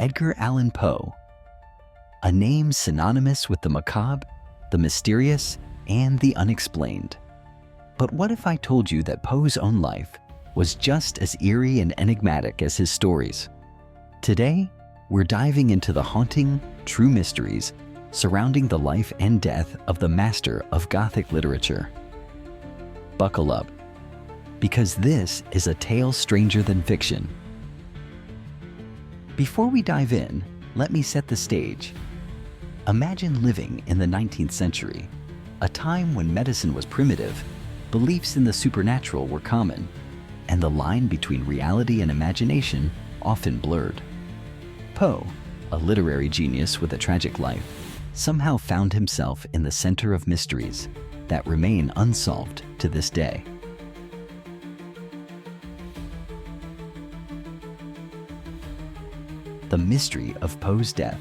Edgar Allan Poe, a name synonymous with the macabre, the mysterious, and the unexplained. But what if I told you that Poe's own life was just as eerie and enigmatic as his stories? Today, we're diving into the haunting, true mysteries surrounding the life and death of the master of Gothic literature. Buckle up, because this is a tale stranger than fiction. Before we dive in, let me set the stage. Imagine living in the 19th century, a time when medicine was primitive, beliefs in the supernatural were common, and the line between reality and imagination often blurred. Poe, a literary genius with a tragic life, somehow found himself in the center of mysteries that remain unsolved to this day. The mystery of Poe's death,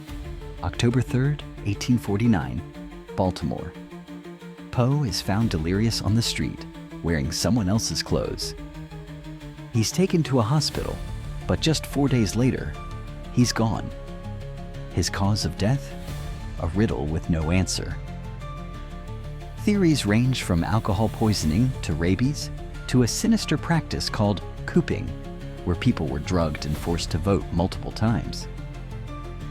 October 3rd, 1849, Baltimore. Poe is found delirious on the street, wearing someone else's clothes. He's taken to a hospital, but just 4 days later, he's gone. His cause of death? A riddle with no answer. Theories range from alcohol poisoning to rabies to a sinister practice called cooping, where people were drugged and forced to vote multiple times.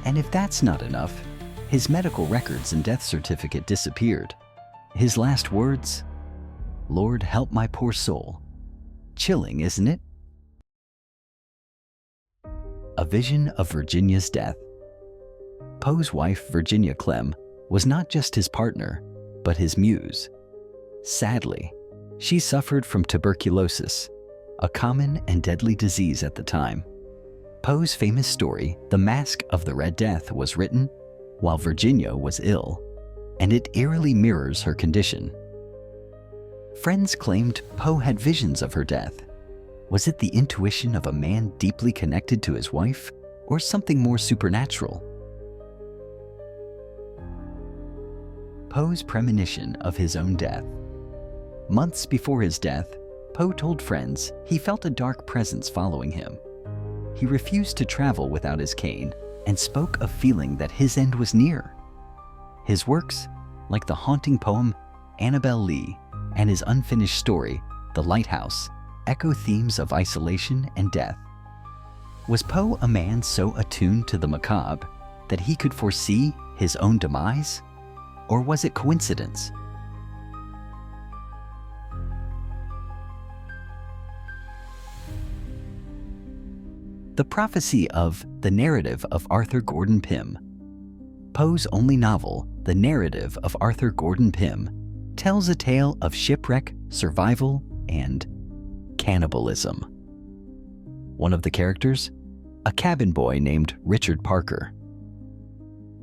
And if that's not enough, his medical records and death certificate disappeared. His last words? "Lord, help my poor soul." Chilling, isn't it? A vision of Virginia's death. Poe's wife, Virginia Clem, was not just his partner, but his muse. Sadly, she suffered from tuberculosis, a common and deadly disease at the time. Poe's famous story, The Masque of the Red Death, was written while Virginia was ill, and it eerily mirrors her condition. Friends claimed Poe had visions of her death. Was it the intuition of a man deeply connected to his wife, or something more supernatural? Poe's premonition of his own death. Months before his death, Poe told friends he felt a dark presence following him. He refused to travel without his cane and spoke of feeling that his end was near. His works, like the haunting poem Annabel Lee and his unfinished story, The Lighthouse, echo themes of isolation and death. Was Poe a man so attuned to the macabre that he could foresee his own demise? Or was it coincidence? The prophecy of The Narrative of Arthur Gordon Pym. Poe's only novel, The Narrative of Arthur Gordon Pym, tells a tale of shipwreck, survival, and cannibalism. One of the characters? A cabin boy named Richard Parker.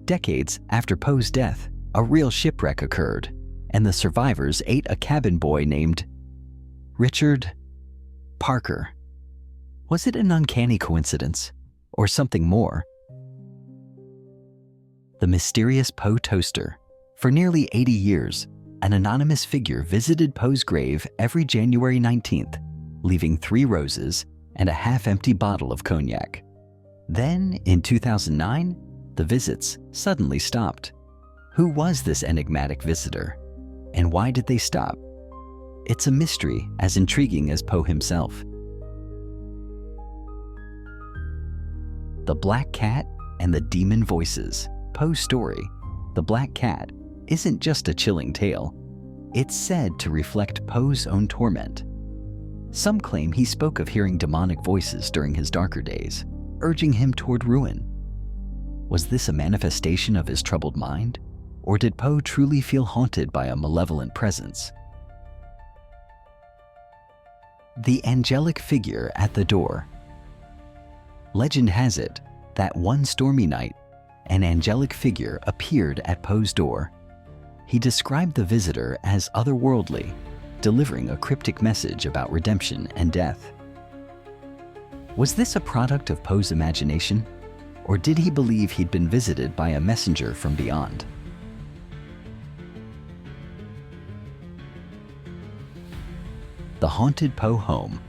Decades after Poe's death, a real shipwreck occurred, and the survivors ate a cabin boy named Richard Parker. Was it an uncanny coincidence, or something more? The mysterious Poe toaster. For nearly 80 years, an anonymous figure visited Poe's grave every January 19th, leaving 3 roses and a half-empty bottle of cognac. Then, in 2009, the visits suddenly stopped. Who was this enigmatic visitor, and why did they stop? It's a mystery as intriguing as Poe himself. The Black Cat and the Demon Voices. Poe's story, The Black Cat, isn't just a chilling tale. It's said to reflect Poe's own torment. Some claim he spoke of hearing demonic voices during his darker days, urging him toward ruin. Was this a manifestation of his troubled mind? Or did Poe truly feel haunted by a malevolent presence? The angelic figure at the door. Legend has it that one stormy night, an angelic figure appeared at Poe's door. He described the visitor as otherworldly, delivering a cryptic message about redemption and death. Was this a product of Poe's imagination, or did he believe he'd been visited by a messenger from beyond? The haunted Poe home.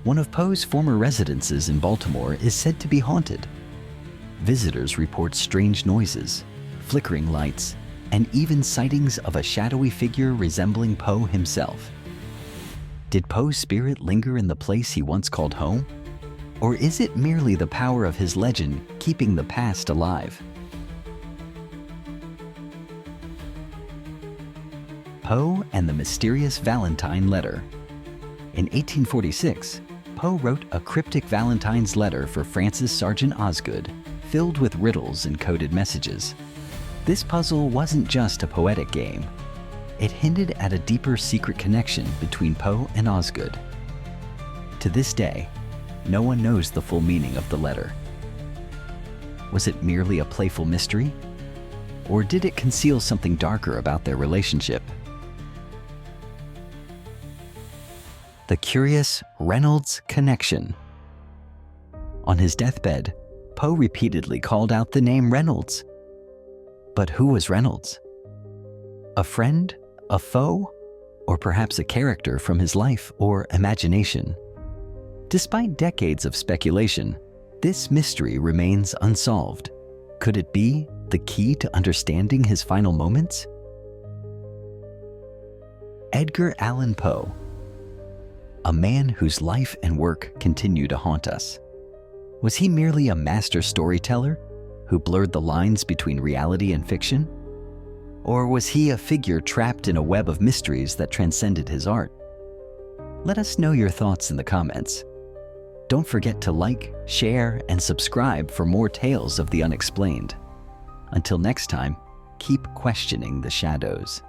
One of Poe's former residences in Baltimore is said to be haunted. Visitors report strange noises, flickering lights, and even sightings of a shadowy figure resembling Poe himself. Did Poe's spirit linger in the place he once called home? Or is it merely the power of his legend keeping the past alive? Poe and the Mysterious Valentine Letter. In 1846, Poe wrote a cryptic Valentine's letter for Francis Sargent Osgood, filled with riddles and coded messages. This puzzle wasn't just a poetic game. It hinted at a deeper secret connection between Poe and Osgood. To this day, no one knows the full meaning of the letter. Was it merely a playful mystery? Or did it conceal something darker about their relationship? The curious Reynolds connection. On his deathbed, Poe repeatedly called out the name Reynolds. But who was Reynolds? A friend? A foe? Or perhaps a character from his life or imagination? Despite decades of speculation, this mystery remains unsolved. Could it be the key to understanding his final moments? Edgar Allan Poe. A man whose life and work continue to haunt us. Was he merely a master storyteller who blurred the lines between reality and fiction? Or was he a figure trapped in a web of mysteries that transcended his art? Let us know your thoughts in the comments. Don't forget to like, share, and subscribe for more tales of the unexplained. Until next time, keep questioning the shadows.